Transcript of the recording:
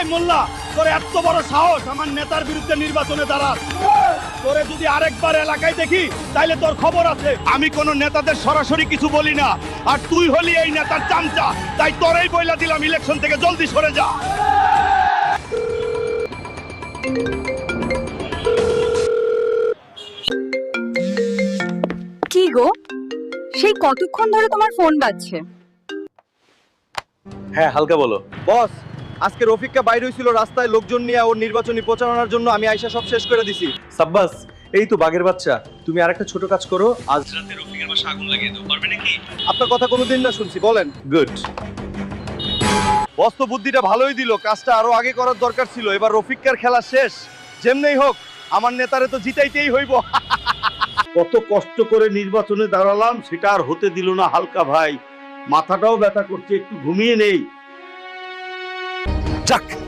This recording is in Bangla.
এই মোল্লা, তোর এত বড় সাহস আমার নেতার বিরুদ্ধে নির্বাচনে দাঁড়াস? তোরে যদি আরেকবার এলাকায় দেখি তাইলে তোর খবর আছে। আমি কোন নেতাদের সরাসরি কিছু বলি না, আর তুই হলি এই নেতার চামচা, তাই তোরেই বইলা দিলাম ইলেকশন থেকে জলদি সরে যা। কি গো, সেই কতক্ষণ ধরে তোমার ফোন বাজছে? হ্যাঁ, হালকা বলো। বস, আজকে রফিককে বাইরে হয়েছিল রাস্তায় লোকজন নিয়ে ওর নির্বাচনী প্রচারণার জন্য, আমি আইসা সব শেষ করে দিছি। সাব্বাস, এই তো বাগের বাচ্চা। তুমি আরেকটা ছোট কাজ করো, আজ রাতে রফিকের বাসা আগুন লাগিয়ে দাও, পারবে নাকি? আপনার কথা কোনোদিন না শুনছি, বলেন। গুড। বস তো বুদ্ধিটা ভালোই দিল, কাজটা আরো আগে করার দরকার ছিল। এবার রফিককার খেলা শেষ, যেমনেই হোক আমার নেতারে তো জিতাইতেই হইব। কত কষ্ট করে নির্বাচনে দাঁড়ালাম, সেটা আর হতে দিল না হালকা ভাই। মাথাটাও ব্যথা করছে, একটু ঘুমিয়ে নেই। যাক,